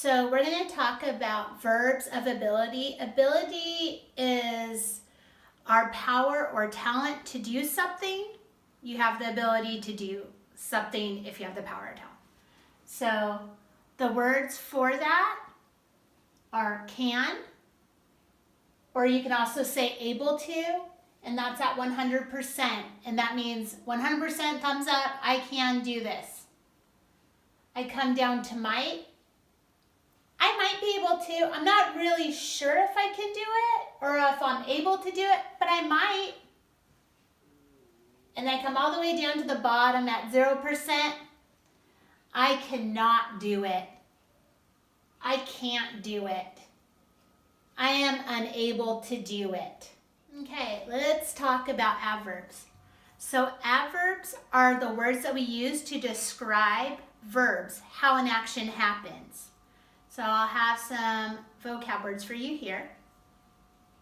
So we're going to talk about verbs of ability. Ability is our power or talent to do something. You have the ability to do something if you have the power or talent. So the words for that are can, or you can also say able to, and that's at 100%. And that means 100% thumbs up, I can do this. I come down to might. I might be able to. I'm not really sure if I can do it or if I'm able to do it, but I might. And I come all the way down to the bottom at 0%. I cannot do it. I can't do it. I am unable to do it. Okay, let's talk about adverbs. So adverbs are the words that we use to describe verbs, how an action happens. So I'll have some vocab words for you here.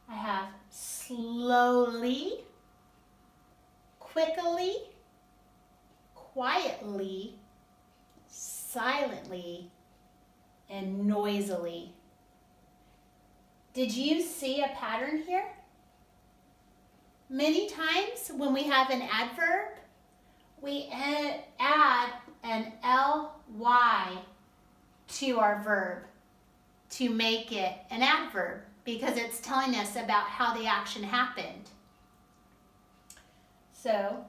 I have slowly, quickly, quietly, silently, and noisily. Did you see a pattern here? Many times when we have an adverb, we add an ly to our verb to make it an adverb because it's telling us about how the action happened. So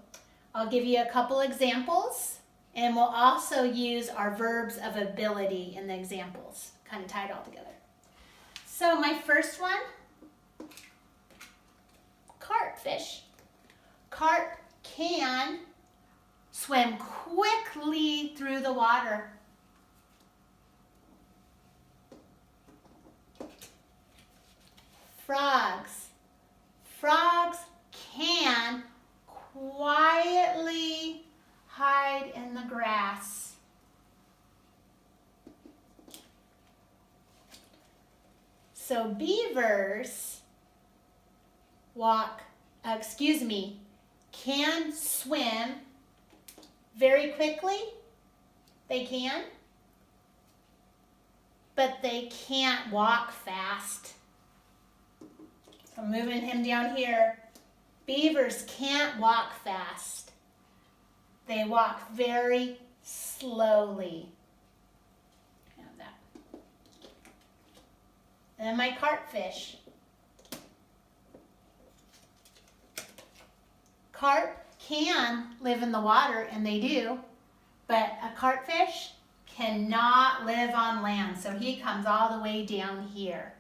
I'll give you a couple examples, and we'll also use our verbs of ability in the examples, kind of tie it all together. So my first one, carp fish. Carp can swim quickly through the water. Frogs. Frogs can quietly hide in the grass. So beavers can swim very quickly. They can, but they can't walk fast. I'm moving him down here. Beavers can't walk fast. They walk very slowly. Have that. And then my carpfish. Carp can live in the water, and they do, but a carpfish cannot live on land, so he comes all the way down here.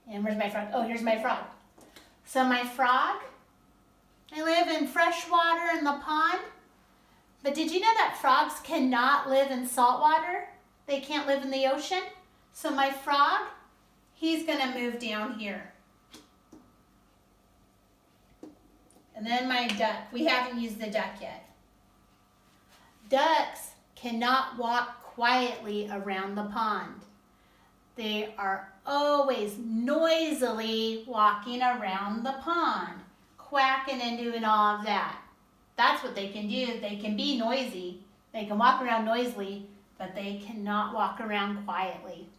And where's my frog? Oh, here's my frog. So my frog, they live in fresh water in the pond. But did you know that frogs cannot live in salt water? They can't live in the ocean. So my frog, he's going to move down here. And then my duck. We haven't used the duck yet. Ducks cannot walk quietly around the pond. They are always noisily walking around the pond, quacking and doing all of that. That's what they can do. They can be noisy. They can walk around noisily, but they cannot walk around quietly.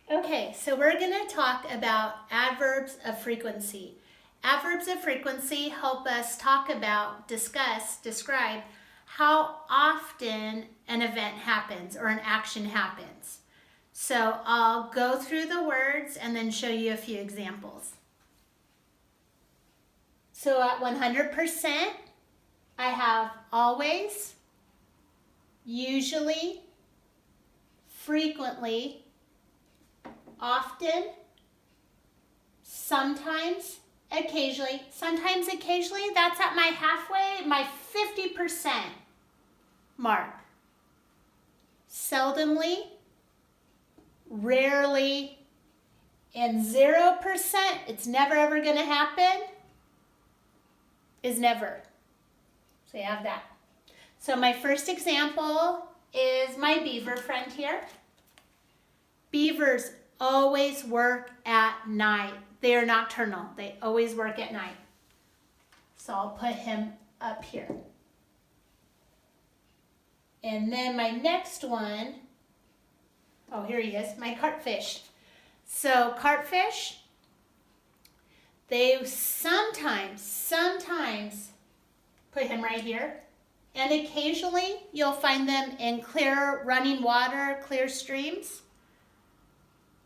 Okay, so we're going to talk about adverbs of frequency. Adverbs of frequency help us talk about, discuss, describe how often an event happens or an action happens. So I'll go through the words and then show you a few examples. So at 100%, I have always, usually, frequently, often, sometimes, occasionally. Sometimes, occasionally, that's at my halfway, my 50% mark. Seldomly, rarely, and 0%, it's never ever going to happen, is never. So you have that. So my first example is my beaver friend here. Beavers always work at night. They are nocturnal. They always work at night. So I'll put him up here. And then my next one, oh, here he is, my carpfish. So carpfish, they sometimes put him right here. And occasionally you'll find them in clear running water, clear streams.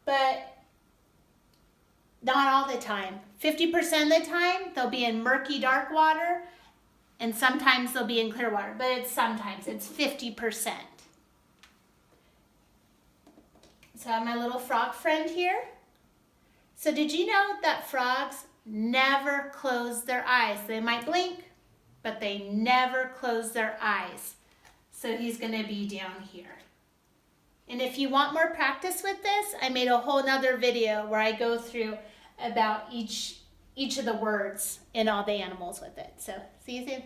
But not all the time. 50% of the time they'll be in murky, dark water, and sometimes they'll be in clear water. But it's 50%. So I have my little frog friend here. So did you know that frogs never close their eyes? They might blink, but they never close their eyes. So he's gonna be down here. And if you want more practice with this, I made a whole nother video where I go through about each of the words in all the animals with it. So see you soon.